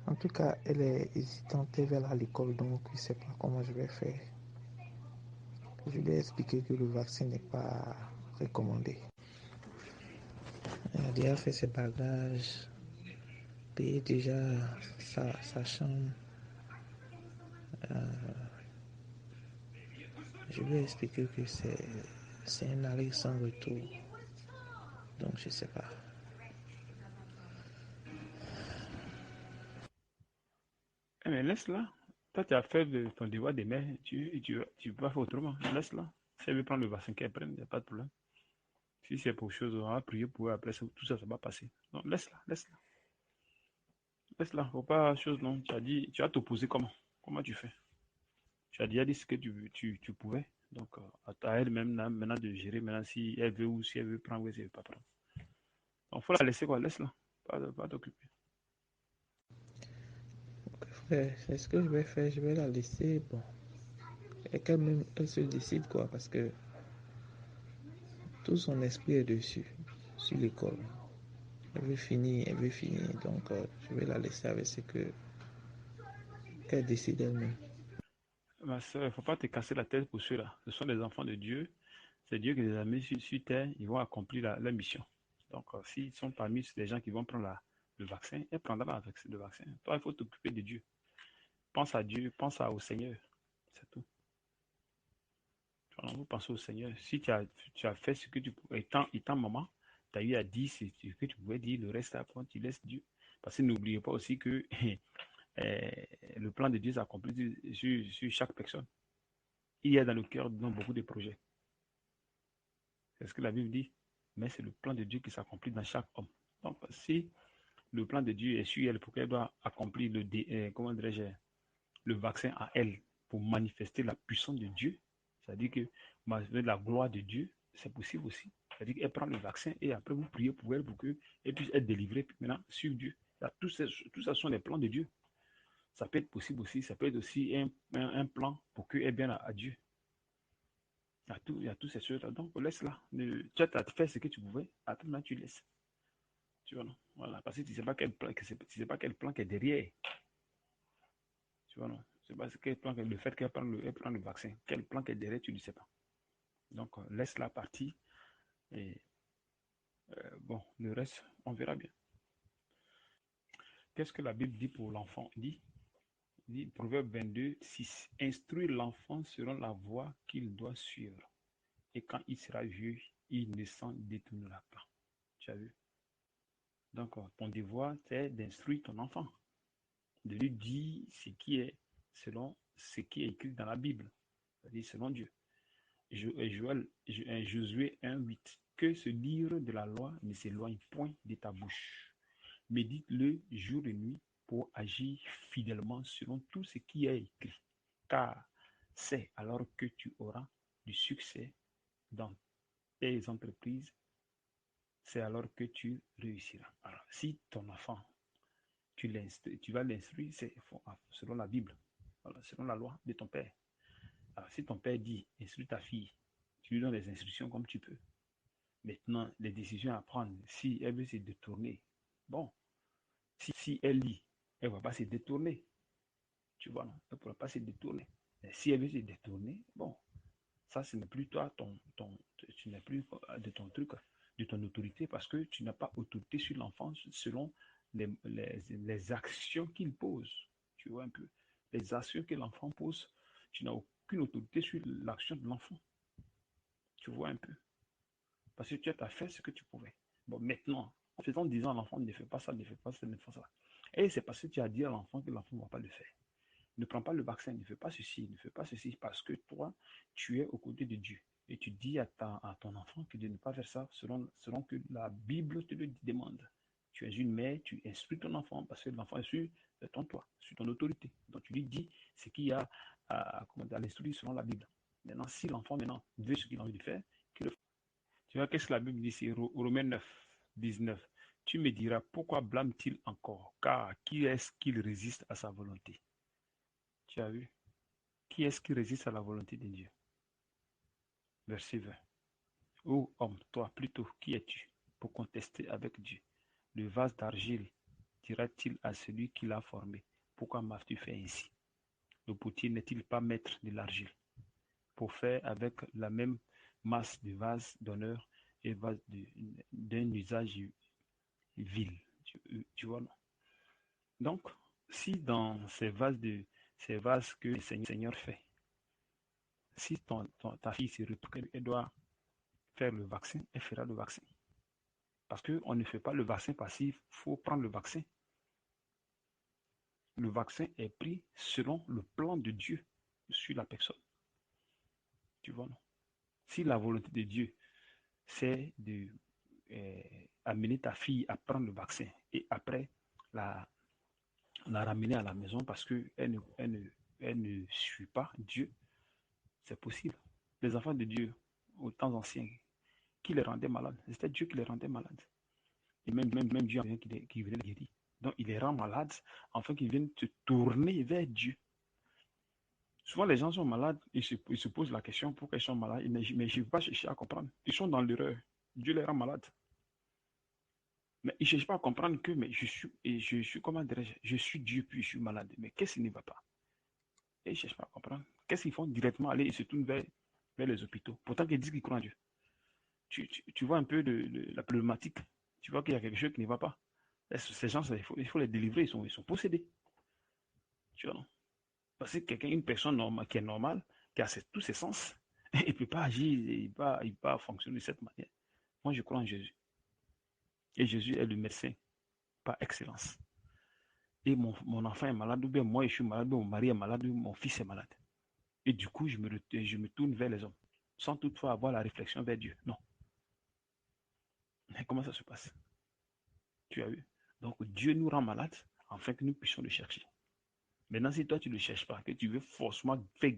En tout cas, elle est hésitante, elle va à l'école, donc je ne sais pas comment je vais faire. Je lui ai expliqué que le vaccin n'est pas recommandé. Elle a déjà fait ses bagages, payé déjà sa chambre. Je lui ai expliqué que c'est un aller sans retour. Donc je ne sais pas. Eh, mais laisse-la. Toi, tu as fait ton devoir de mère. Tu peux pas faire autrement. Laisse-la. Si elle veut prendre le vaccin qu'elle prenne, il n'y a pas de problème. Si c'est pour chose, on va prier pour elle. Après, tout ça, ça va passer. Non, laisse-la, laisse-la. Laisse-la. Faut pas chose, non. Tu as dit, tu as t'opposer comment? Comment tu fais? Tu as déjà dit ce que tu pouvais. Donc, à elle même maintenant de gérer maintenant si elle veut ou si elle veut prendre ou si elle veut pas prendre. Donc, faut la laisser quoi. Laisse-la. Pas t'occuper. C'est ce que je vais faire. Je vais la laisser. Bon. Et qu'elle-même, elle se décide quoi. Parce que tout son esprit est dessus. Sur l'école. Elle veut finir. Elle veut finir. Donc, je vais la laisser avec ce que qu'elle décide elle-même. Ma soeur, il ne faut pas te casser la tête pour ceux-là. Ce sont des enfants de Dieu. C'est Dieu qui les a mis sur terre. Ils vont accomplir la mission. Donc, s'ils sont parmi les gens qui vont prendre le vaccin, elle prendra le vaccin. Toi, il faut t'occuper de Dieu. Pense à Dieu, au Seigneur. C'est tout. Vous pensez au Seigneur. Si tu as fait ce que tu pouvais, étant maman, tu as eu à dire ce que tu pouvais dire, le reste, après, tu laisses Dieu. Parce que n'oubliez pas aussi que le plan de Dieu s'accomplit sur chaque personne. Il y a dans le cœur beaucoup de projets. C'est ce que la Bible dit. Mais c'est le plan de Dieu qui s'accomplit dans chaque homme. Donc, si le plan de Dieu est sur elle pour qu'elle doit accomplir comment le vaccin à elle pour manifester la puissance de Dieu, c'est-à-dire que manifester la gloire de Dieu, c'est possible aussi. C'est-à-dire qu'elle prend le vaccin et après vous priez pour elle pour qu'elle puisse être délivrée. Puis maintenant, sur Dieu. Tout ça sont les plans de Dieu. Ça peut être possible aussi. Ça peut être aussi un plan pour qu'elle vienne à Dieu. Il y a tous ces choses-là. Donc, laisse-la. Tu as fait ce que tu pouvais. Après, maintenant, tu laisses. Tu vois, non? Voilà. Parce que tu ne sais pas quel plan, tu sais pas quel plan qui est derrière. Tu vois, non? C'est pas quel plan, le fait qu'elle prenne le vaccin. Quel plan qui est derrière, tu ne sais pas. Donc, laisse-la partie. Et bon, le reste, on verra bien. Qu'est-ce que la Bible dit pour l'enfant? Il dit, Proverbe 22, 6. Instruire l'enfant selon la voie qu'il doit suivre. Et quand il sera vieux, il ne s'en détournera pas. Tu as vu? Donc, ton devoir, c'est d'instruire ton enfant, de lui dire ce qui est selon ce qui est écrit dans la Bible, c'est-à-dire selon Dieu. Josué 1,8. Que ce livre de la loi ne s'éloigne point de ta bouche. Médite-le jour et nuit pour agir fidèlement selon tout ce qui est écrit. Car c'est alors que tu auras du succès dans tes entreprises, c'est alors que tu réussiras. Alors, si ton enfant tu vas l'instruire, c'est selon la Bible, voilà, selon la loi de ton père. Alors, si ton père dit, instruis ta fille, tu lui donnes les instructions comme tu peux. Maintenant, les décisions à prendre, si elle veut se détourner, bon, si elle lit, elle ne va pas se détourner, tu vois, non, elle ne pourra pas se détourner. Et si elle veut se détourner, bon, ça, ce n'est plus toi, tu n'es plus de ton truc, de ton autorité, parce que tu n'as pas autorité sur l'enfant selon les actions qu'il pose. Tu vois un peu. Les actions que l'enfant pose, tu n'as aucune autorité sur l'action de l'enfant. Tu vois un peu. Parce que tu as fait ce que tu pouvais. Bon, maintenant, en faisant disant à l'enfant, ne fais pas ça, ne fais pas ça, ne fais pas ça. Et c'est parce que tu as dit à l'enfant que l'enfant ne va pas le faire. Ne prends pas le vaccin, ne fais pas ceci, ne fais pas ceci, parce que toi, tu es aux côtés de Dieu. Et tu dis à ton enfant que de ne pas faire ça selon que la Bible te le demande. Tu es une mère, tu instruis ton enfant, parce que l'enfant est sur ton toit, sur ton autorité. Donc tu lui dis ce qu'il y a à l'instruire selon la Bible. Maintenant, si l'enfant maintenant veut ce qu'il a envie de faire, qu'il le fasse. Tu vois, qu'est-ce que la Bible dit ici, Romains 9, 19. Tu me diras, pourquoi blâme-t-il encore? Car qui est-ce qu'il résiste à sa volonté? Tu as vu? Qui est-ce qui résiste à la volonté de Dieu? Verset 20. Ô homme, toi plutôt, qui es-tu pour contester avec Dieu? Le vase d'argile dira-t-il à celui qui l'a formé, pourquoi m'as-tu fait ainsi? Le potier n'est-il pas maître de l'argile pour faire avec la même masse de vase d'honneur et vase d'un usage vil? Tu vois, non? Donc, si dans ces vases que le Seigneur fait, si ta fille se retrouve, elle doit faire le vaccin, elle fera le vaccin. Parce qu'on ne fait pas le vaccin passif, il faut prendre le vaccin. Le vaccin est pris selon le plan de Dieu sur la personne. Tu vois, non? Si la volonté de Dieu, c'est de amener ta fille à prendre le vaccin et après la, la ramener à la maison parce elle ne suit pas Dieu, c'est possible. Les enfants de Dieu, aux temps anciens, qui les rendaient malades? C'était Dieu qui les rendait malades. Et même Dieu qui venait les guérir. Donc il les rend malades afin qu'ils viennent se tourner vers Dieu. Souvent, les gens sont malades, ils se posent la question pourquoi ils sont malades, mais je ne vais pas chercher à comprendre. Ils sont dans l'erreur. Dieu les rend malades. Mais ils ne cherchent pas à comprendre que mais je suis, comment dirais-je, je suis Dieu puis je suis malade. Mais qu'est-ce qui ne va pas? Et ils ne cherchent pas à comprendre. Qu'est-ce qu'ils font directement aller, ils se tournent vers les hôpitaux. Pourtant, ils disent qu'ils croient en Dieu. Tu vois un peu de la problématique. Tu vois qu'il y a quelque chose qui ne va pas. Ces gens, il faut les délivrer, ils sont possédés. Tu vois, non? Parce que quelqu'un, une personne normale, qui est normale, qui a tous ses sens, il ne peut pas agir, il ne peut pas fonctionner de cette manière. Moi, je crois en Jésus. Et Jésus est le médecin par excellence. Et mon enfant est malade, ou bien moi je suis malade, ou mon mari est malade, ou mon fils est malade. Et du coup, je me tourne vers les hommes, sans toutefois avoir la réflexion vers Dieu. Non. Mais comment ça se passe? Tu as vu? Donc, Dieu nous rend malades afin que nous puissions le chercher. Maintenant, si toi, tu ne le cherches pas, que tu veux forcément faire,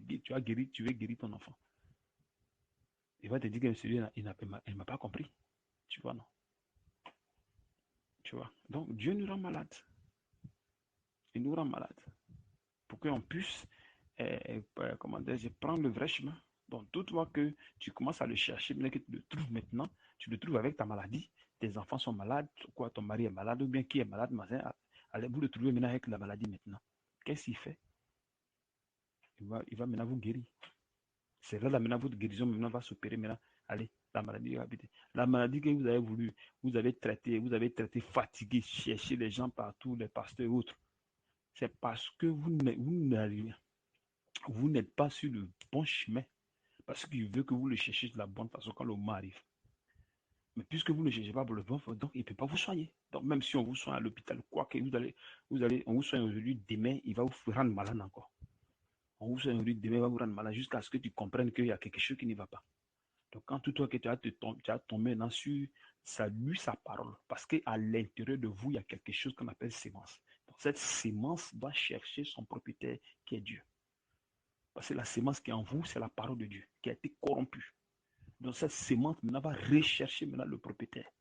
tu veux guérir ton enfant, il va te dire que celui-là, il ne m'a pas compris. Tu vois, non? Tu vois? Donc, Dieu nous rend malades. Il nous rend malades. Pour qu'on puisse, comment dire, prendre le vrai chemin. Donc, tout toi que tu commences à le chercher, mais que tu le trouves maintenant, tu le trouves avec ta maladie. Tes enfants sont malades, quoi, ton mari est malade, ou bien qui est malade, allez, vous le trouvez maintenant avec la maladie maintenant. Qu'est-ce qu'il fait? Il va maintenant vous guérir. C'est là, maintenant, votre guérison maintenant va s'opérer maintenant. Allez, la maladie va habiter. La maladie que vous avez voulu, vous avez traité fatigué, cherché les gens partout, les pasteurs et autres. C'est parce que vous n'êtes pas sur le bon chemin. Parce qu'il veut que vous le cherchiez de la bonne façon quand le mal arrive. Mais puisque vous ne cherchez pas pour le bon, donc il ne peut pas vous soigner. Donc même si on vous soigne à l'hôpital, quoi que on vous soigne aujourd'hui, demain, il va vous rendre malade encore. On vous soigne aujourd'hui, demain, il va vous rendre malade jusqu'à ce que tu comprennes qu'il y a quelque chose qui ne va pas. Donc quand tout toi que tu as tombé maintenant sur sa parole, parce qu'à l'intérieur de vous, il y a quelque chose qu'on appelle sémence. Donc cette sémence doit chercher son propriétaire qui est Dieu. Parce que la sémence qui est en vous, c'est la parole de Dieu, qui a été corrompue. Donc cette sémence maintenant va rechercher maintenant le propriétaire,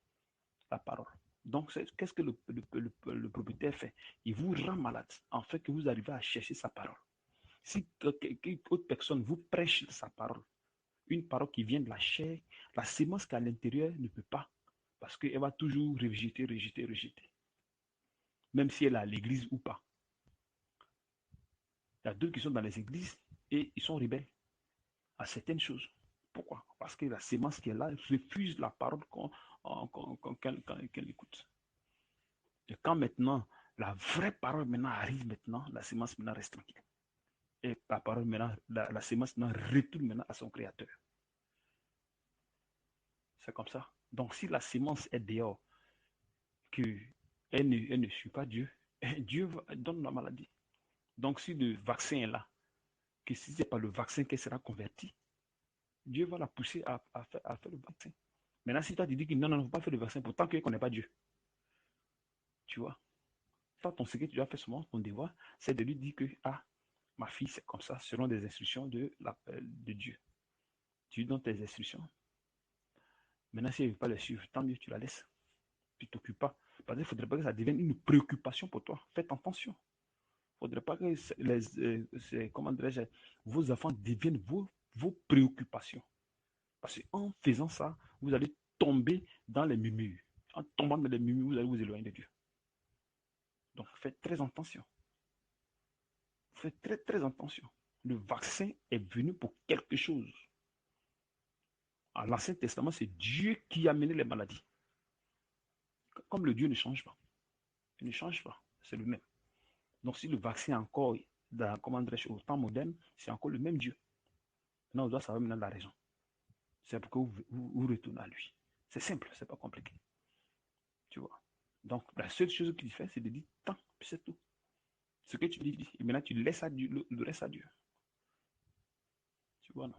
la parole. Donc qu'est-ce que le propriétaire fait? Il vous rend malade, en fait que vous arrivez à chercher sa parole. Si autre personne vous prêche sa parole, une parole qui vient de la chair, la sémence qui est à l'intérieur ne peut pas, parce qu'elle va toujours rejeter. Même si elle est à l'église ou pas. Il y a d'autres qui sont dans les églises et ils sont rebelles à certaines choses. Pourquoi? Parce que la sémence qui est là refuse la parole qu'elle écoute. Et quand maintenant la vraie parole maintenant arrive maintenant, la sémence maintenant reste tranquille. Et la parole maintenant, la sémence maintenant retourne maintenant à son créateur. C'est comme ça. Donc si la sémence est dehors, elle ne suit pas Dieu, Dieu donne la maladie. Donc si le vaccin est là, que si ce n'est pas le vaccin qu'elle sera convertie, Dieu va la pousser à faire le vaccin. Maintenant, si toi tu dis que non, il ne faut pas faire le vaccin, pourtant tu ne connais pas Dieu. Tu vois? Toi, ton secret, tu dois faire seulement ton devoir, c'est de lui dire que, ah, ma fille, c'est comme ça, selon des instructions de Dieu. Tu lui donnes tes instructions. Maintenant, si elle ne veut pas les suivre, tant mieux, tu la laisses. Tu ne t'occupes pas. Parce qu'il ne faudrait pas que ça devienne une préoccupation pour toi. Faites attention. Il ne faudrait pas que comment dirais-je, vos enfants deviennent vos préoccupations. Parce qu'en faisant ça, vous allez tomber dans les murmures. En tombant dans les murmures, vous allez vous éloigner de Dieu. Donc, faites très attention. Faites très, très attention. Le vaccin est venu pour quelque chose. À l'Ancien Testament, c'est Dieu qui a mené les maladies. Comme le Dieu ne change pas. Il ne change pas. C'est le même. Donc, si le vaccin est encore, comment dirais-je, au temps moderne, c'est encore le même Dieu. Maintenant, on doit savoir maintenant la raison. C'est pour que vous retournez à lui. C'est simple, c'est pas compliqué. Tu vois. Donc, la seule chose qu'il fait, c'est de dire tant, puis c'est tout. Ce que tu dis, et maintenant tu laisses à Dieu, le reste à Dieu. Tu vois, non?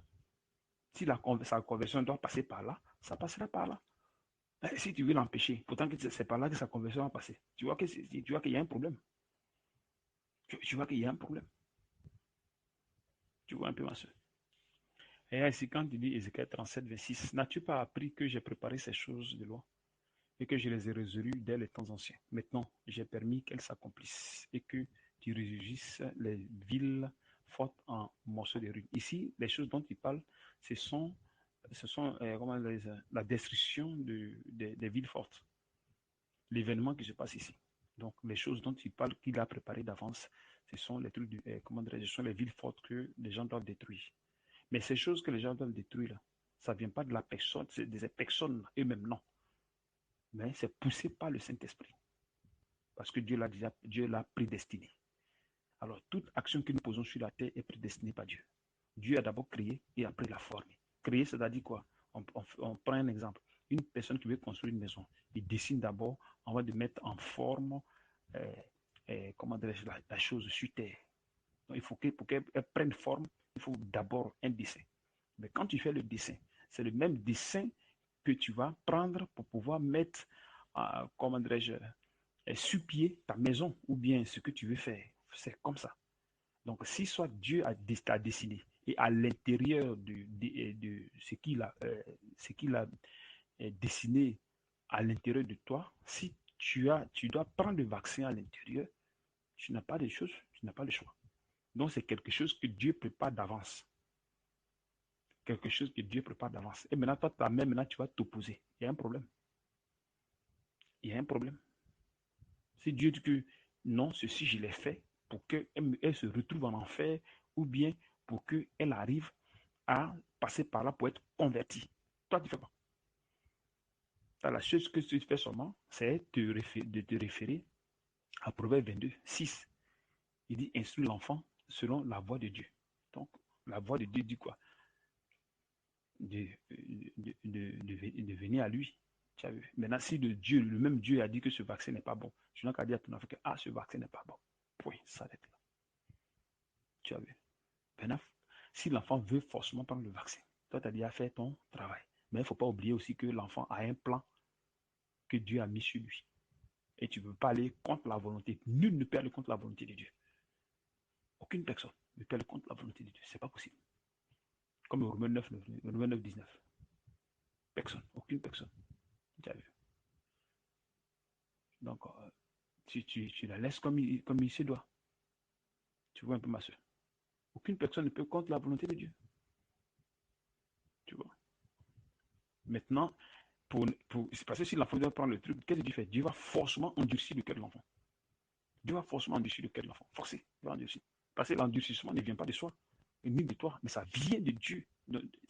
Si sa conversion doit passer par là, ça passera par là. Et si tu veux l'empêcher, pourtant que c'est par là que sa conversion va passer, tu vois qu'il y a un problème. Tu vois qu'il y a un problème. Tu vois un peu ma soeur. Et ainsi, quand tu dis Ézéchiel 37, 26, n'as-tu pas appris que j'ai préparé ces choses de loi et que je les ai résolues dès les temps anciens? Maintenant, j'ai permis qu'elles s'accomplissent et que tu résurgisses les villes fortes en morceaux de ruines. Ici, les choses dont il parle, ce sont la destruction des villes fortes, l'événement qui se passe ici. Donc, les choses dont il parle, qu'il a préparées d'avance, ce sont les trucs, ce sont les villes fortes que les gens doivent détruire. Mais ces choses que les gens doivent détruire, là, ça ne vient pas de la personne, c'est des personnes eux-mêmes, non. Mais c'est poussé par le Saint-Esprit. Parce que Dieu l'a prédestiné. Alors, toute action que nous posons sur la terre est prédestinée par Dieu. Dieu a d'abord créé et après l'a formé. Créer, c'est-à-dire quoi? On prend un exemple. Une personne qui veut construire une maison, il dessine d'abord avant de mettre en forme euh, comment dirais-je, la chose sur terre. Donc, il faut pour qu'elle prenne forme, il faut d'abord un dessin. Mais quand tu fais le dessin, c'est le même dessin que tu vas prendre pour pouvoir mettre, comment dirais-je, sur pied ta maison ou bien ce que tu veux faire. C'est comme ça. Donc, si soit Dieu a dessiné et à l'intérieur de ce qu'il a dessiné à l'intérieur de toi, si tu dois prendre le vaccin à l'intérieur, tu n'as pas de choses, tu n'as pas le choix. Donc, c'est quelque chose que Dieu prépare d'avance. Quelque chose que Dieu prépare d'avance. Et maintenant, toi, ta main, maintenant, tu vas t'opposer. Il y a un problème. Il y a un problème. Si Dieu dit que non, ceci, je l'ai fait pour qu'elle se retrouve en enfer ou bien pour qu'elle arrive à passer par là pour être convertie. Toi, tu ne fais pas. La chose que tu fais seulement, c'est de te référer à Proverbe 22, 6. Il dit instruis l'enfant selon la voie de Dieu. Donc, la voie de Dieu dit quoi? De venir à lui. Tu as vu? Maintenant, si le même Dieu a dit que ce vaccin n'est pas bon, tu n'as qu'à dire à ton enfant que ce vaccin n'est pas bon. Point, ça s'arrête là. Tu as vu? Maintenant, si l'enfant veut forcément prendre le vaccin, toi, tu as déjà fait ton travail. Mais il ne faut pas oublier aussi que l'enfant a un plan que Dieu a mis sur lui. Et tu ne peux pas aller contre la volonté. Nul ne peut aller contre la volonté de Dieu. Aucune personne ne peut aller contre la volonté de Dieu. Ce n'est pas possible. Comme Romains 9, 19. Personne. Aucune personne. Tu as vu? Donc, tu la laisses comme il se doit. Tu vois un peu ma soeur. Aucune personne ne peut contre la volonté de Dieu. Tu vois. Maintenant, c'est parce que si l'enfant doit prendre le truc, qu'est-ce que Dieu fait? Dieu va forcément endurcir le cœur de l'enfant. Dieu va forcément endurcir le cœur de l'enfant. Forcé, il va endurcir. Parce que l'endurcissement ne vient pas de soi, ni de toi, mais ça vient de Dieu.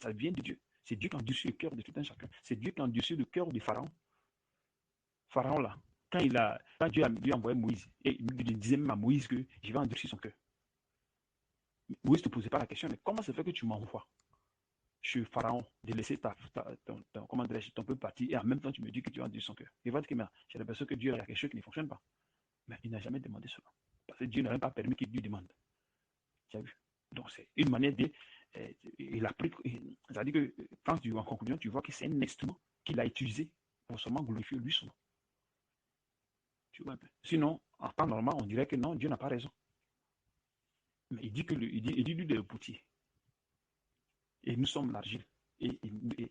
Ça vient de Dieu. C'est Dieu qui endurcit le cœur de tout un chacun. C'est Dieu qui endurcit le cœur de Pharaon. Pharaon, là, quand Dieu a envoyé Moïse, et il disait même à Moïse que je vais endurcir son cœur. Moïse ne te posait pas la question, mais comment ça fait que tu m'envoies chez Pharaon de laisser ton peuple partir et en même temps tu me dis que tu vas endurcir son cœur? Il va dire que j'ai l'impression que Dieu a quelque chose qui ne fonctionne pas. Mais il n'a jamais demandé cela. Parce que Dieu n'a même pas permis qu'il lui demande. Tu as vu? Donc c'est une manière de. Il a pris. C'est-à-dire que quand tu en conclusion, tu vois que c'est un instrument qu'il a utilisé pour seulement glorifier lui son nom. Tu vois un peu. Sinon, en temps normal, on dirait que non, Dieu n'a pas raison. Mais il dit lui de le poutier. Et nous sommes l'argile. Et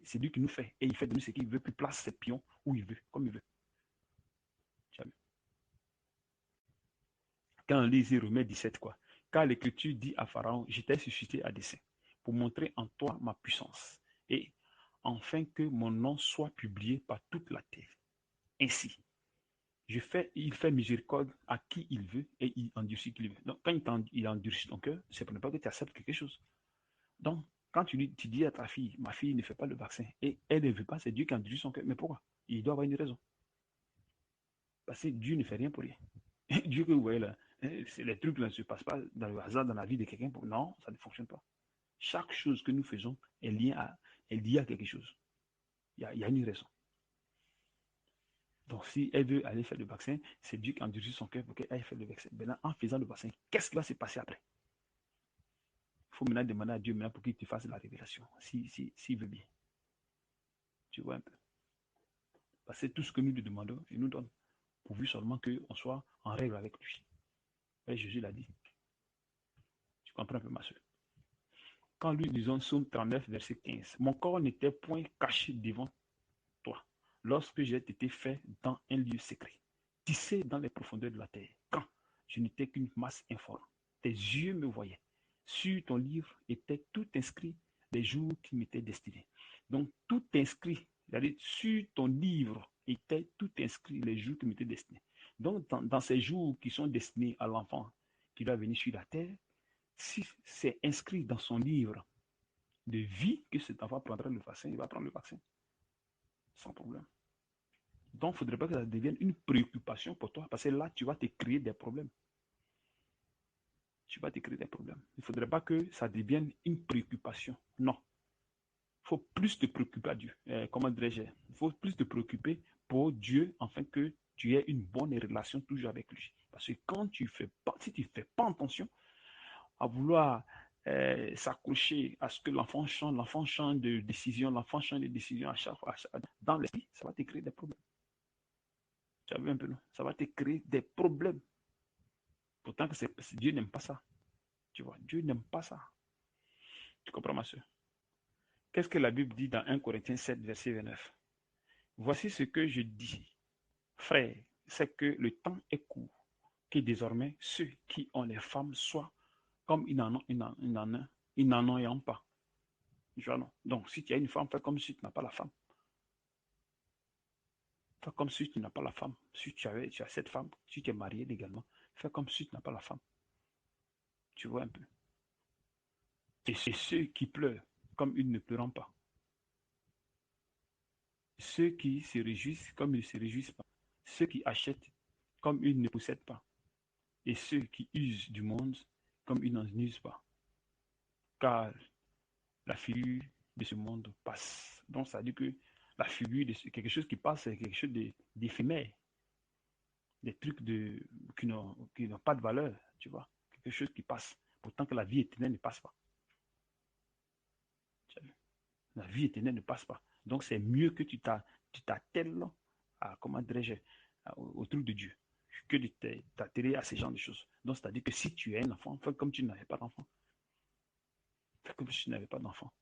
c'est lui qui nous fait. Et il fait de nous ce qu'il veut, puis place ses pions où il veut, comme il veut. Tu as vu? Quand on lit ici Romains 17, quoi. Car l'Écriture dit à Pharaon, je t'ai suscité à dessein, pour montrer en toi ma puissance, et afin que mon nom soit publié par toute la terre. Ainsi, il fait miséricorde à qui il veut et il endurcit qui il veut. Donc, quand il endurcit ton cœur, c'est pour ne pas que tu acceptes quelque chose. Donc, quand tu dis à ta fille, ma fille ne fait pas le vaccin, et elle ne veut pas, c'est Dieu qui endurcit son cœur. Mais pourquoi? Il doit avoir une raison. Parce que Dieu ne fait rien pour rien. Dieu que vous voyez là, les trucs là ne se passent pas dans le hasard dans la vie de quelqu'un. Non, ça ne fonctionne pas. Chaque chose que nous faisons est liée à quelque chose. Il y a une raison. Donc, si elle veut aller faire le vaccin, c'est Dieu qui endurcit son cœur pour qu'elle aille faire le vaccin. Maintenant, en faisant le vaccin, qu'est-ce qui va se passer après? Il faut maintenant demander à Dieu maintenant pour qu'il te fasse la révélation, s'il veut bien. Tu vois un peu. Parce que tout ce que nous lui demandons, il nous donne, pourvu seulement qu'on soit en règle avec lui. Et Jésus l'a dit. Tu comprends un peu, ma soeur? Quand lui disons Psaume 39, verset 15, mon corps n'était point caché devant toi, lorsque j'ai été fait dans un lieu secret, tissé dans les profondeurs de la terre, quand je n'étais qu'une masse informe. Tes yeux me voyaient. Sur ton livre était tout inscrit les jours qui m'étaient destinés. Donc, tout inscrit, c'est-à-dire sur ton livre était tout inscrit les jours qui m'étaient destinés. Donc, dans ces jours qui sont destinés à l'enfant qui doit venir sur la terre, si c'est inscrit dans son livre de vie que cet enfant prendra le vaccin, il va prendre le vaccin sans problème. Donc, il ne faudrait pas que ça devienne une préoccupation pour toi, parce que là, tu vas te créer des problèmes. Tu vas te créer des problèmes. Il ne faudrait pas que ça devienne une préoccupation. Non. Il faut plus te préoccuper à Dieu. Comment dirais-je? Il faut plus te préoccuper pour Dieu, afin que tu aies une bonne relation toujours avec lui. Parce que quand tu fais pas, si tu ne fais pas attention à vouloir s'accrocher à ce que l'enfant change de décision, l'enfant change de décision à chaque fois, dans l'esprit, ça va te créer des problèmes. Tu as vu un peu, non? Ça va te créer des problèmes. Pourtant, que Dieu n'aime pas ça. Tu vois, Dieu n'aime pas ça. Tu comprends, ma soeur? Qu'est-ce que la Bible dit dans 1 Corinthiens 7, verset 29? Voici ce que je dis, frère, c'est que le temps est court, que désormais ceux qui ont les femmes soient comme ils n'en ont pas. Tu vois, non? Donc, si tu as une femme, fais comme si tu n'as pas la femme. Fais comme si tu n'as pas la femme. Si tu as cette femme, si tu es marié légalement, fais comme si tu n'as pas la femme. Tu vois un peu. Et ceux qui pleurent, comme ils ne pleurent pas. Ceux qui se réjouissent, comme ils ne se réjouissent pas. Ceux qui achètent, comme ils ne possèdent pas. Et ceux qui usent du monde, comme ils n'en usent pas. Car la figure de ce monde passe. Donc, ça dit que la figure de quelque chose qui passe, c'est quelque chose d'éphémère. Des trucs qui n'ont pas de valeur, tu vois. Quelque chose qui passe. Pourtant que la vie éternelle ne passe pas. La vie éternelle ne passe pas. Donc, c'est mieux que tu t'attelles à, comment dirais-je, au truc de Dieu, que de t'atteler à ces genres de choses. Donc, c'est-à-dire que si tu es un enfant, fais comme tu n'avais pas d'enfant. Fais comme si tu n'avais pas d'enfant.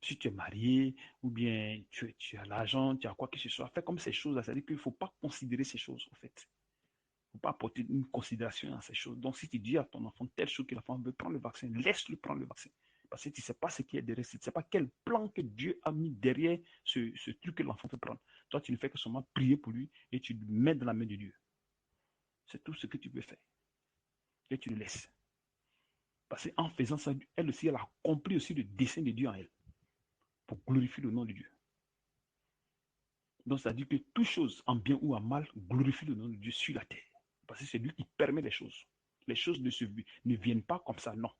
Si tu es marié, ou bien tu as l'argent, tu as quoi que ce soit, fais comme ces choses-là. C'est-à-dire qu'il ne faut pas considérer ces choses, en fait. Il ne faut pas apporter une considération à ces choses. Donc, si tu dis à ton enfant telle chose que l'enfant veut prendre le vaccin, laisse-le prendre le vaccin. Parce que tu ne sais pas ce qui est derrière, tu ne sais pas quel plan que Dieu a mis derrière ce truc que l'enfant veut prendre. Toi, tu ne fais que seulement prier pour lui et tu le mets dans la main de Dieu. C'est tout ce que tu peux faire. Et tu le laisses. Parce qu'en faisant ça, elle aussi, elle a accompli aussi le dessein de Dieu en elle. Pour glorifier le nom de Dieu. Donc, ça dit que toute chose, en bien ou en mal, glorifie le nom de Dieu sur la terre. Parce que c'est lui qui permet les choses. Les choses ne viennent pas comme ça, non.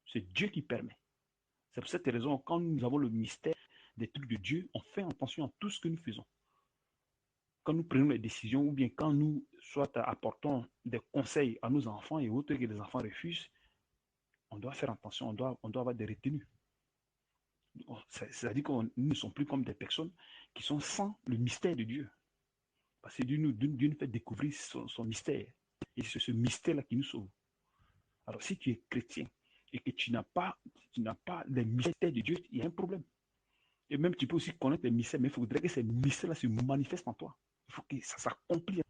C'est Dieu qui permet. C'est pour cette raison, quand nous avons le mystère des trucs de Dieu, on fait attention à tout ce que nous faisons. Quand nous prenons les décisions, ou bien quand nous soit apportons des conseils à nos enfants et autres que les enfants refusent, on doit faire attention, on doit avoir des retenues. C'est-à-dire que nous ne sommes plus comme des personnes qui sont sans le mystère de Dieu. Parce que Dieu nous fait découvrir son mystère. Et c'est ce mystère-là qui nous sauve. Alors, si tu es chrétien et que tu n'as pas les mystères de Dieu, il y a un problème. Et même tu peux aussi connaître les mystères, mais il faudrait que ces mystères-là se manifestent en toi. Il faut que ça s'accomplisse.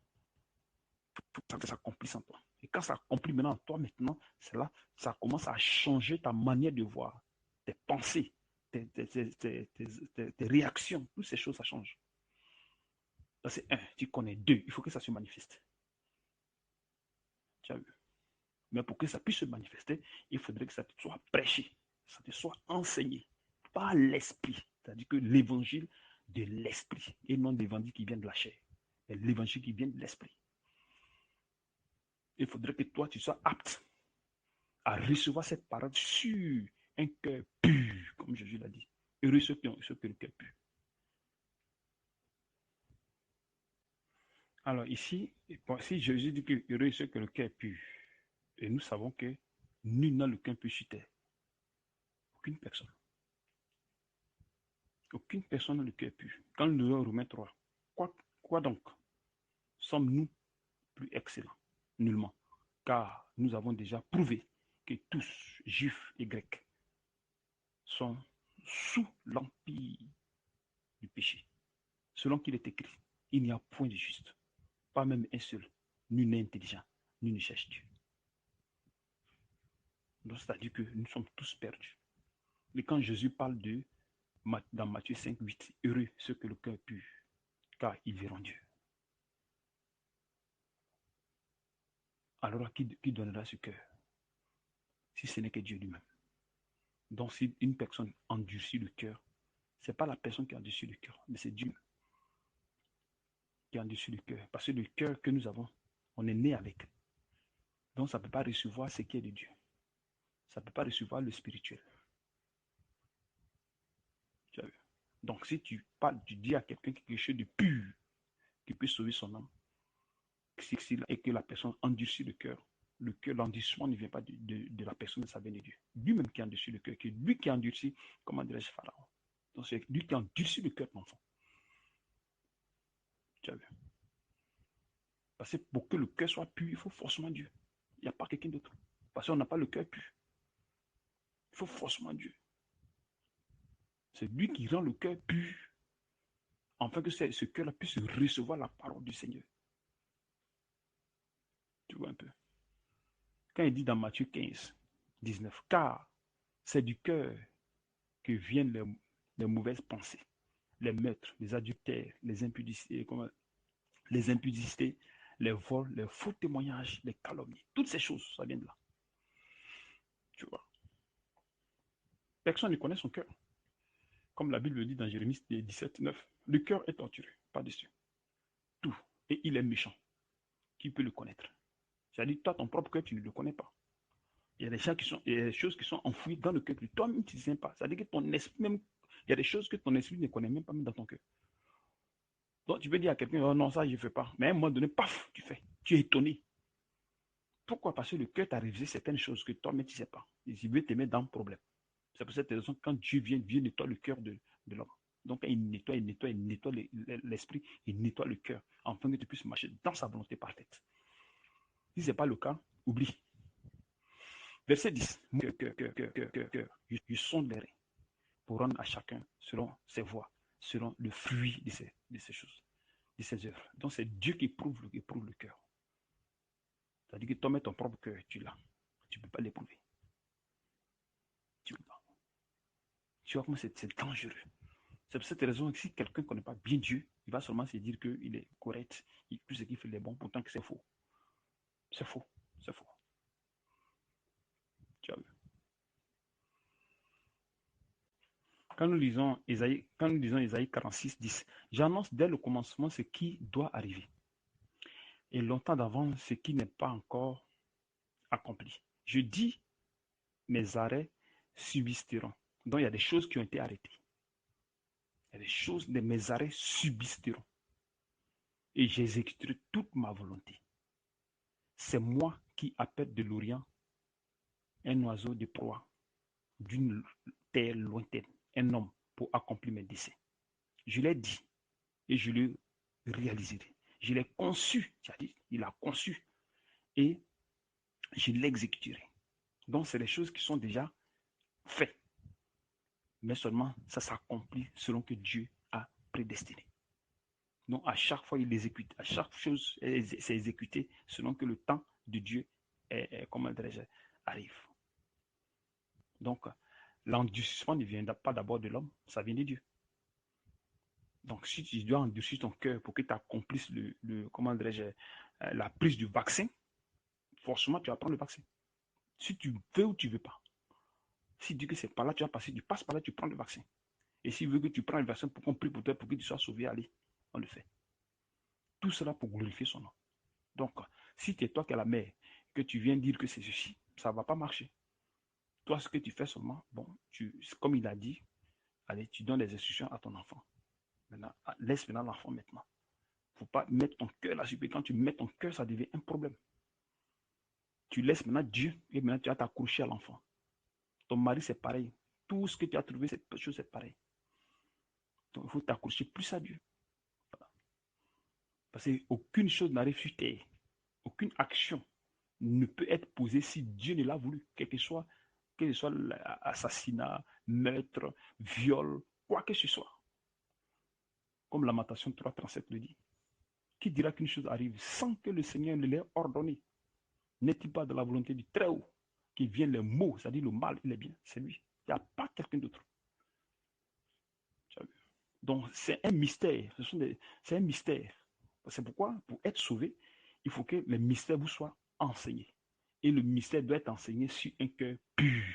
Il faut que ça s'accomplisse en toi. Et quand ça s'accomplit maintenant en toi, maintenant, c'est là, ça commence à changer ta manière de voir, tes pensées, tes réactions. Toutes ces choses, ça change. Ça, c'est un. Tu connais. Deux, il faut que ça se manifeste. Tu as vu? Mais pour que ça puisse se manifester, il faudrait que ça te soit prêché, ça te soit enseigné par l'esprit. C'est-à-dire que l'évangile de l'esprit et non l'évangile qui vient de la chair, mais l'évangile qui vient de l'esprit. Il faudrait que toi, tu sois apte à recevoir cette parole sur un cœur pur, comme Jésus l'a dit. Heureux ceux qui ont le cœur pur. Alors ici, si Jésus dit que heureux ceux qui ont le cœur pur, et nous savons que nul n'a le cœur pur sur terre. Aucune personne. Aucune personne n'a le cœur pur. Quand nous lisons Romains 3, quoi donc sommes-nous plus excellents? Nullement. Car nous avons déjà prouvé que tous, juifs et grecs, sont sous l'empire du péché. Selon qu'il est écrit, il n'y a point de juste, pas même un seul. Nul n'est intelligent, nul ne cherche Dieu. Donc, c'est-à-dire que nous sommes tous perdus. Et quand Jésus parle dans Matthieu 5, 8, heureux ceux que le cœur est pur, car ils verront Dieu. Alors, qui donnera ce cœur si ce n'est que Dieu lui-même? Donc, si une personne endurcit le cœur, ce n'est pas la personne qui endurcit le cœur, mais c'est Dieu qui endurcit le cœur. Parce que le cœur que nous avons, on est né avec. Donc, ça ne peut pas recevoir ce qui est de Dieu. Ça ne peut pas recevoir le spirituel. Tu as vu? Donc, si tu parles, tu dis à quelqu'un quelque chose de pur qui peut sauver son âme, et que la personne endurcit le cœur, l'endurcissement ne vient pas de la personne, ça vient de Dieu. Lui-même qui endurcit le cœur, que lui qui endurcit, comment dirais-je, Pharaon. Donc, c'est lui qui endurcit le cœur de l'enfant. Tu as vu? Parce que pour que le cœur soit pur, il faut forcément Dieu. Il n'y a pas quelqu'un d'autre. Parce qu'on n'a pas le cœur pur. Il faut forcément Dieu. C'est lui qui rend le cœur pur, afin que ce cœur-là puisse recevoir la parole du Seigneur. Tu vois un peu. Quand il dit dans Matthieu 15, 19, car c'est du cœur que viennent les mauvaises pensées, les meurtres, les adultères, les impudicités, les vols, les faux témoignages, les calomnies. Toutes ces choses, ça vient de là. Tu vois. Personne ne connaît son cœur. Comme la Bible le dit dans Jérémie 17, 9. Le cœur est torturé, par-dessus. Tout. Et il est méchant. Qui peut le connaître? C'est-à-dire, toi, ton propre cœur, tu ne le connais pas. Il y a des choses qui sont enfouies dans le cœur que toi-même, tu ne sais pas. C'est-à-dire que ton esprit même, il y a des choses que ton esprit ne connaît même pas même dans ton cœur. Donc, tu peux dire à quelqu'un, oh non, ça, je ne fais pas. Mais à un moment donné, paf, tu fais. Tu es étonné. Pourquoi? Parce que le cœur t'a révélé certaines choses que toi-même, tu ne sais pas. Et il veut te mettre dans le problème. C'est pour cette raison, quand Dieu vient nettoie le cœur de l'homme. Donc, il nettoie l'esprit, il nettoie le cœur, afin que tu puisses marcher dans sa volonté parfaite. Si ce n'est pas le cas, oublie. Verset 10. Je sonde les reins pour rendre à chacun selon ses voies, selon le fruit de ces choses, de ces œuvres. Donc, c'est Dieu qui éprouve le cœur. C'est-à-dire que toi-même, ton propre cœur, tu l'as. Tu ne peux pas l'éprouver. Tu ne peux pas. Tu vois comment c'est dangereux. C'est pour cette raison que si quelqu'un ne connaît pas bien Dieu, il va seulement se dire qu'il est correct, tout ce qu'il fait est bon, pourtant que c'est faux. C'est faux. C'est faux. Tu as vu. Quand nous lisons Isaïe 46, 10, j'annonce dès le commencement ce qui doit arriver. Et longtemps d'avant, ce qui n'est pas encore accompli. Je dis, mes arrêts subsisteront. Donc il y a des choses qui ont été arrêtées. Il y a des choses, mes arrêts subsisteront. Et j'exécuterai toute ma volonté. C'est moi qui appelle de l'Orient un oiseau de proie d'une terre lointaine, un homme pour accomplir mes desseins. Je l'ai dit et je le réaliserai. Je l'ai conçu, c'est-à-dire il a conçu et je l'exécuterai. Donc, c'est des choses qui sont déjà faites, mais seulement ça s'accomplit selon que Dieu a prédestiné. Donc, à chaque fois, il exécute, à chaque chose, c'est exécuté selon que le temps de Dieu comment dirais-je, arrive. Donc, l'endurcissement ne vient pas d'abord de l'homme, ça vient de Dieu. Donc, si tu dois endurcir ton cœur pour que tu accomplisses comment dirais-je, la prise du vaccin, forcément, tu vas prendre le vaccin. Si tu veux ou tu ne veux pas. Si tu dis que c'est par là, tu vas passer, tu passes par là, tu prends le vaccin. Et s'il veut que tu prennes le vaccin pour qu'on prie pour toi, pour que tu sois sauvé, allez, on le fait. Tout cela pour glorifier son nom. Donc, si tu es toi qui es la mère, que tu viens dire que c'est ceci, ça ne va pas marcher. Toi, ce que tu fais seulement, bon, comme il a dit, allez, tu donnes des instructions à ton enfant. Maintenant, laisse maintenant l'enfant maintenant. Il ne faut pas mettre ton cœur là-dessus. Quand tu mets ton cœur, ça devient un problème. Tu laisses maintenant Dieu et maintenant tu vas t'accrocher à l'enfant. Ton mari, c'est pareil. Tout ce que tu as trouvé, cette chose, c'est pareil. Donc, il faut t'accrocher plus à Dieu. Voilà. Parce qu'aucune chose n'arrive sur terre. Aucune action ne peut être posée si Dieu ne l'a voulu. Quel que soit l'assassinat, meurtre, viol, quoi que ce soit. Comme Lamentation 3:37 le dit. Qui dira qu'une chose arrive sans que le Seigneur ne l'ait ordonné? N'est-il pas de la volonté du Très-Haut qui vient les maux, c'est-à-dire le mal, il est bien, c'est lui. Il n'y a pas quelqu'un d'autre. Donc c'est un mystère. C'est un mystère. C'est pourquoi, pour être sauvé, il faut que les mystères vous soient enseignés. Et le mystère doit être enseigné sur un cœur pur.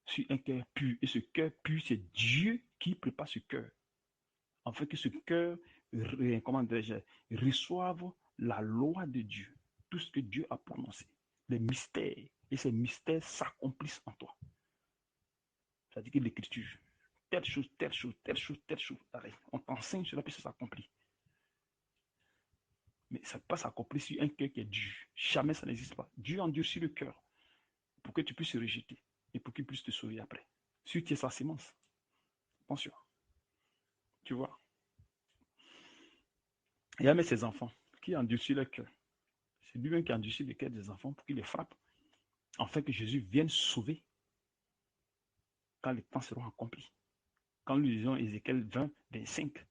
Sur un cœur pur. Et ce cœur pur, c'est Dieu qui prépare ce cœur. Afin que ce cœur, comment dirais-je, reçoive la loi de Dieu. Tout ce que Dieu a prononcé. Les mystères. Et ces mystères s'accomplissent en toi. C'est-à-dire que l'écriture, telle chose, telle chose, telle chose, telle chose. Allez, on t'enseigne cela, puis ça s'accomplit. Mais ça ne peut pas s'accomplir sur un cœur qui est dur. Jamais ça n'existe pas. Dieu endurcit le cœur pour que tu puisses se rejeter et pour qu'il puisse te sauver après. Si tu es sa sémence, attention. Tu vois. Il y a même ses enfants qui endurcissent le cœur. C'est lui-même qui endurcit le cœur des enfants pour qu'il les frappe, afin que Jésus vienne sauver quand les temps seront accomplis. Quand nous lisons Ézéchiel 20:25,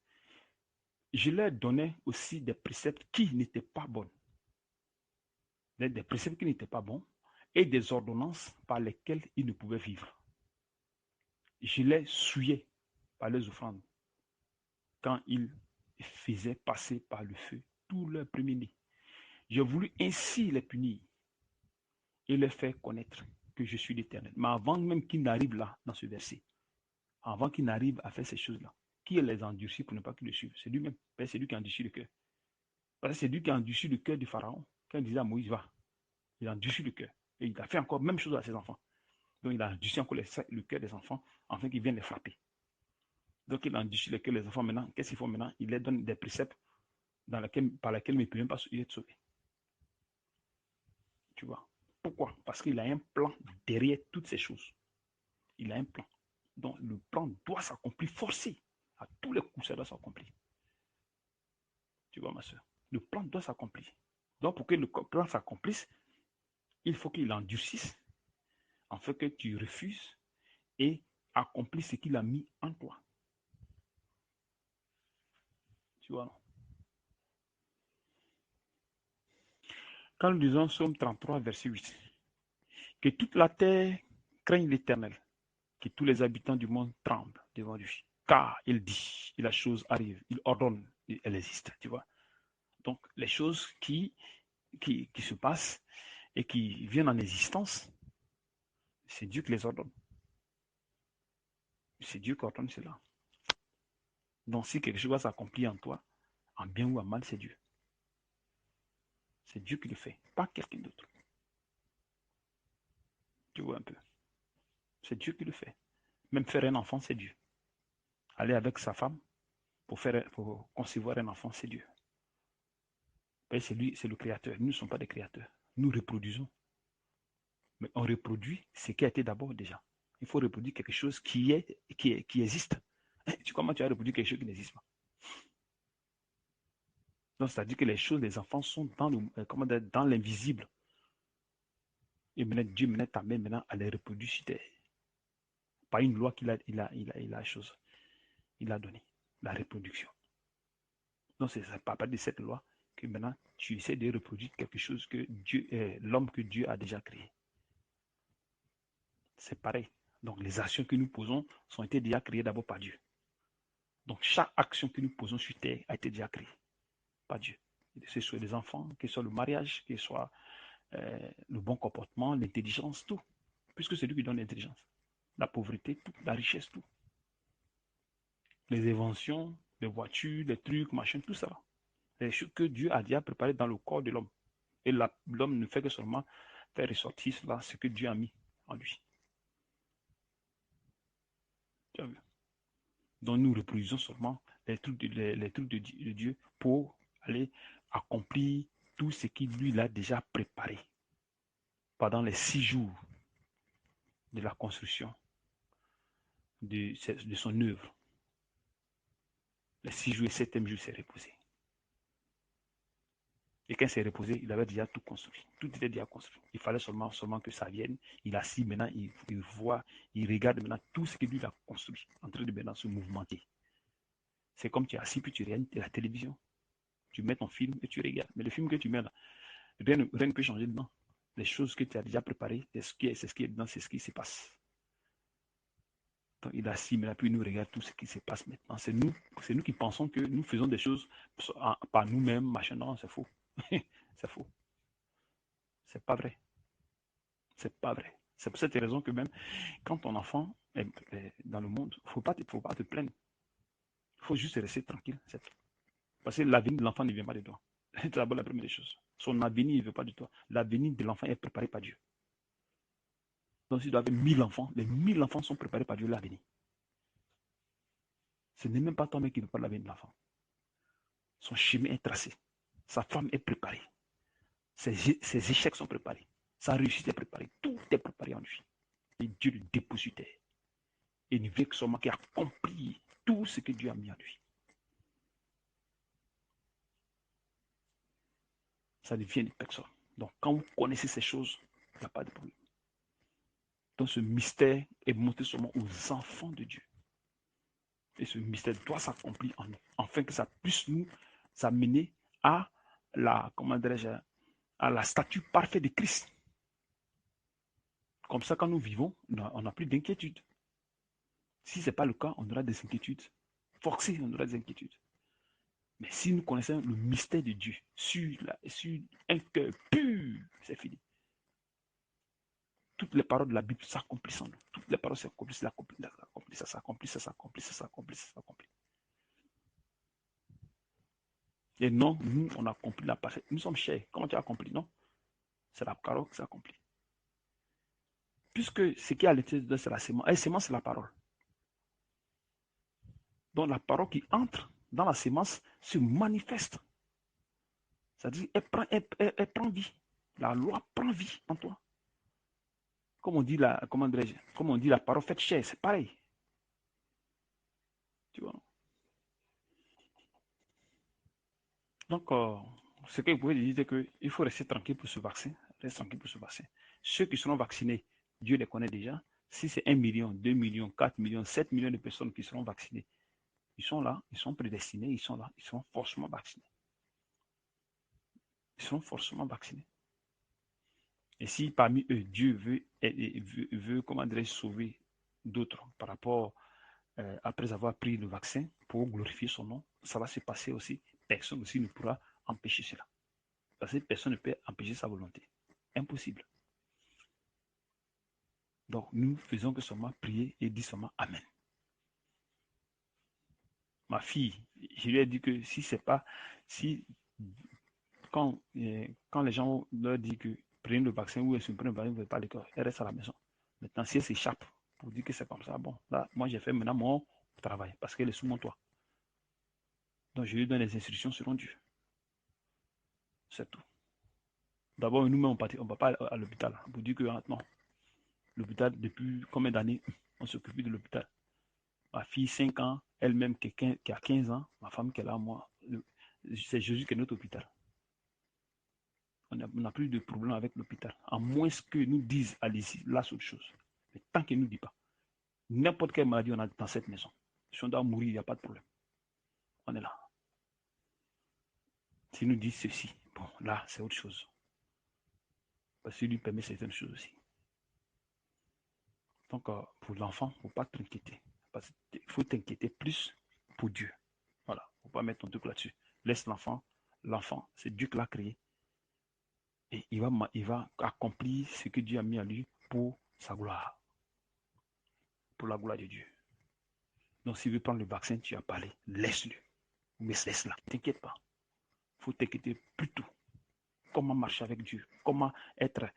je leur donnais aussi des préceptes qui n'étaient pas bons. Des préceptes qui n'étaient pas bons et des ordonnances par lesquelles ils ne pouvaient vivre. Je les souillais par les offrandes quand ils faisaient passer par le feu tous leurs premiers-nés. J'ai voulu ainsi les punir et les faire connaître que je suis l'Éternel. Mais avant même qu'ils n'arrivent là, dans ce verset, avant qu'ils n'arrivent à faire ces choses-là, qui les endurcit pour ne pas qu'ils le suivent? C'est lui-même. C'est lui qui endurcit le cœur. Parce que c'est lui qui endurcit le cœur du Pharaon. Quand il disait à Moïse, va, il endurcit le cœur. Et il a fait encore la même chose à ses enfants. Donc il a endurci encore le cœur des enfants afin qu'ils viennent les frapper. Donc il endurcit le cœur des enfants maintenant. Qu'est-ce qu'il faut maintenant? Il leur donne des préceptes par lesquels ils ne peuvent même pas être sauvés. Tu vois? Pourquoi? Parce qu'il a un plan derrière toutes ces choses. Il a un plan. Donc le plan doit s'accomplir forcé. À tous les coups, ça doit s'accomplir. Tu vois, ma soeur? Le plan doit s'accomplir. Donc pour que le plan s'accomplisse, il faut qu'il endurcisse afin que tu refuses et accomplisses ce qu'il a mis en toi. Tu vois? Quand nous disons Psaume 33, verset 8, que toute la terre craigne l'Éternel, que tous les habitants du monde tremblent devant lui. Car il dit, et la chose arrive, il ordonne, elle existe, tu vois. Donc, les choses qui se passent et qui viennent en existence, c'est Dieu qui les ordonne. C'est Dieu qui ordonne cela. Donc, si quelque chose va s'accomplir en toi, en bien ou en mal, c'est Dieu. C'est Dieu qui le fait, pas quelqu'un d'autre. Tu vois un peu. C'est Dieu qui le fait. Même faire un enfant, c'est Dieu. Aller avec sa femme pour concevoir un enfant, c'est Dieu. C'est lui, c'est le créateur. Nous ne sommes pas des créateurs. Nous reproduisons. Mais on reproduit ce qui a été d'abord déjà. Il faut reproduire quelque chose qui existe. Comment tu vas reproduire quelque chose qui n'existe pas? Donc, c'est-à-dire que les choses, les enfants sont dans l'invisible. Et maintenant, Dieu maintenant t'amène maintenant à les reproduire sur terre. Par une loi qu'il a donnée, la reproduction. Donc, c'est à partir de cette loi que maintenant, tu essaies de reproduire quelque chose que l'homme que Dieu a déjà créé. C'est pareil. Donc, les actions que nous posons ont été déjà créées d'abord par Dieu. Donc, chaque action que nous posons sur terre a été déjà créée par Dieu. Que ce soit les enfants, que ce soit le mariage, que ce soit le bon comportement, l'intelligence, tout. Puisque c'est lui qui donne l'intelligence. La pauvreté, tout. La richesse, tout. Les inventions, les voitures, les trucs, machin, tout ça. Les choses que Dieu a déjà préparées dans le corps de l'homme. Et l'homme ne fait que seulement faire ressortir cela, ce que Dieu a mis en lui. Tu as vu? Donc nous reproduisons seulement les trucs de Dieu pour aller accomplir tout ce qu'il lui a déjà préparé pendant les 6 jours de la construction de son œuvre. Les 6 jours et 7e jour s'est reposé. Et quand il s'est reposé, il avait déjà tout construit. Tout était déjà construit. Il fallait seulement que ça vienne. Il assis maintenant, il voit, il regarde maintenant tout ce que lui a construit, en train de maintenant se mouvementer. C'est comme tu es assis puis tu regardes la télévision. Tu mets ton film et tu regardes. Mais le film que tu mets là, rien ne peut changer dedans. Les choses que tu as déjà préparées, c'est ce qui est dedans, c'est ce qui se passe. Donc, il est assis, mais là, puis il nous regarde tout ce qui se passe maintenant. C'est nous qui pensons que nous faisons des choses par nous-mêmes, machin. Non, c'est faux. C'est faux. C'est pas vrai. C'est pas vrai. C'est pour cette raison que même quand ton enfant est dans le monde, faut pas te plaindre. Il faut juste rester tranquille. Parce que l'avenir de l'enfant ne vient pas de toi. C'est d'abord la première des choses. Son avenir ne vient pas de toi. L'avenir de l'enfant est préparé par Dieu. Donc, si tu avais 1000 enfants, les 1000 enfants sont préparés par Dieu l'avenir. Ce n'est même pas toi-même qui prépare l'avenir de l'enfant. Son chemin est tracé. Sa femme est préparée. Ses échecs sont préparés. Sa réussite est préparée. Tout est préparé en lui. Et Dieu le dépose sur terre. Et il ne vient que seulement qui accomplit tout ce que Dieu a mis en lui. Ça devient une personne. Donc, quand vous connaissez ces choses, il n'y a pas de problème. Donc, ce mystère est montré seulement aux enfants de Dieu. Et ce mystère doit s'accomplir en nous, afin que ça puisse nous amener à à la statue parfaite de Christ. Comme ça, quand nous vivons, on n'a plus d'inquiétude. Si ce n'est pas le cas, on aura des inquiétudes. Forcé, on aura des inquiétudes. Mais si nous connaissons le mystère de Dieu sur un cœur pur, c'est fini. Toutes les paroles de la Bible s'accomplissent en nous. Toutes les paroles s'accomplissent, ça s'accomplit, ça s'accomplit, ça s'accomplit, ça s'accomplit. Et non, nous, on a accompli la parfaite. Nous sommes chers. Comment tu as accompli? Non, c'est la parole qui s'accomplit. Puisque ce qui est à l'intérieur de c'est la sémence. Et la sémence, c'est la parole. Donc la parole qui entre dans la sémence se manifeste. C'est-à-dire, elle prend vie. La loi prend vie en toi. Comme on dit la parole faite chair, c'est pareil. Tu vois. Donc, ce que vous pouvez dire, c'est qu'il faut rester tranquille pour ce vaccin. Reste tranquille pour ce vaccin. Ceux qui seront vaccinés, Dieu les connaît déjà. Si c'est 1 million, 2 millions, 4 millions, 7 millions de personnes qui seront vaccinées, ils sont là, ils sont prédestinés, ils sont là, ils seront forcément vaccinés. Ils seront forcément vaccinés. Et si parmi eux, Dieu veut comment dirais-je, sauver d'autres par rapport, après avoir pris le vaccin pour glorifier son nom, ça va se passer aussi. Personne aussi ne pourra empêcher cela. Parce que personne ne peut empêcher sa volonté. Impossible. Donc, nous faisons que seulement prier et dire seulement Amen. Ma fille, je lui ai dit que si c'est pas, si, quand les gens leur disent que prenez le vaccin ou est-ce que prenez le vaccin, vous ne pas l'école, elle reste à la maison. Maintenant, si elle s'échappe pour dire que c'est comme ça, bon, là, moi j'ai fait maintenant mon travail parce qu'elle est sous mon toit. Donc, je lui donne les instructions selon Dieu. C'est tout. D'abord, nous-mêmes, on ne va pas à l'hôpital pour dire que non, l'hôpital, depuis combien d'années, on s'occupe de l'hôpital. Ma fille, 5 ans, elle-même qui a 15 ans, ma femme qui est là, moi, c'est Jésus qui est notre hôpital. On n'a plus de problème avec l'hôpital. À moins que nous disent, allez-y, là, c'est autre chose. Mais tant qu'il ne nous dit pas, n'importe quelle maladie on a dans cette maison, si on doit mourir, il n'y a pas de problème. On est là. S'il nous dit ceci, bon, là, c'est autre chose. Parce qu'il lui permet certaines choses aussi. Donc, pour l'enfant, il ne faut pas t'inquiéter. Il faut t'inquiéter plus pour Dieu. Voilà, il ne faut pas mettre ton truc là-dessus. Laisse l'enfant. L'enfant, c'est Dieu qui l'a créé. Et il va accomplir ce que Dieu a mis à lui pour sa gloire. Pour la gloire de Dieu. Donc, s'il veut prendre le vaccin, tu as parlé, laisse-le. Mais laisse-la. Ne t'inquiète pas. Il faut t'inquiéter plutôt. Comment marcher avec Dieu. Comment être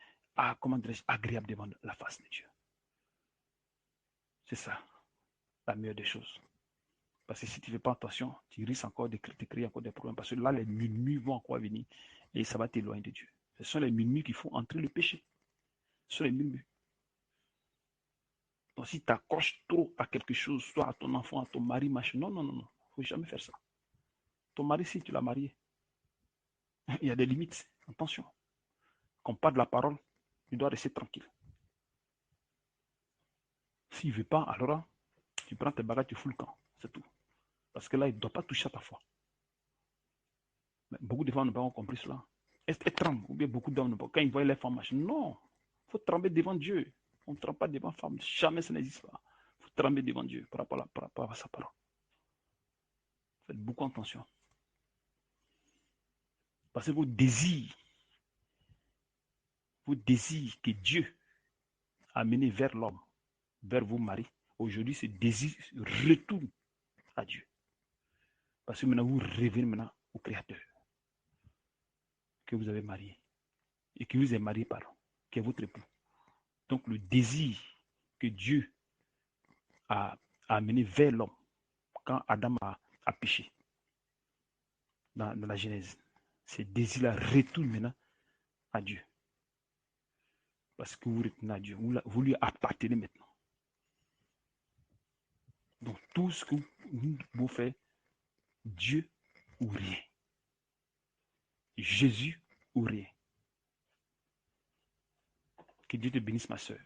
agréable devant la face de Dieu. C'est ça, la meilleure des choses. Parce que si tu ne fais pas attention, tu risques encore de créer encore des problèmes. Parce que là, les murmures vont encore venir et ça va t'éloigner de Dieu. Ce sont les murmures qui font entrer le péché. Ce sont les murmures. Donc, si tu accroches trop à quelque chose, soit à ton enfant, à ton mari, machin, non. Il ne faut jamais faire ça. Ton mari, si tu l'as marié, il y a des limites. Attention. Quand on parle de la parole, il doit rester tranquille. S'il ne veut pas, alors tu prends tes bagages, tu fous le camp. C'est tout. Parce que là, il ne doit pas toucher à ta foi. Mais beaucoup de femmes n'ont pas compris cela. Elles tremblent. Ou bien beaucoup d'hommes, quand ils voient les femmes, machin. Non. Il faut trembler devant Dieu. On ne tremble pas devant femme. Jamais ça n'existe pas. Il faut trembler devant Dieu par rapport à sa parole. Faites beaucoup attention. Parce que vos désirs que Dieu a mené vers l'homme, vers vos maris, aujourd'hui, ces désirs retournent à Dieu. Parce que maintenant, vous revenez maintenant au Créateur que vous avez marié et que vous êtes marié, pardon, qui est votre époux. Donc, le désir que Dieu a amené vers l'homme quand Adam a péché dans la Genèse, ces désirs-là retournent maintenant à Dieu. Parce que vous retournez à Dieu, vous lui appartenez maintenant. Donc, tout ce que vous faites, Dieu ou rien. Jésus ou rien. Que Dieu te bénisse, ma soeur.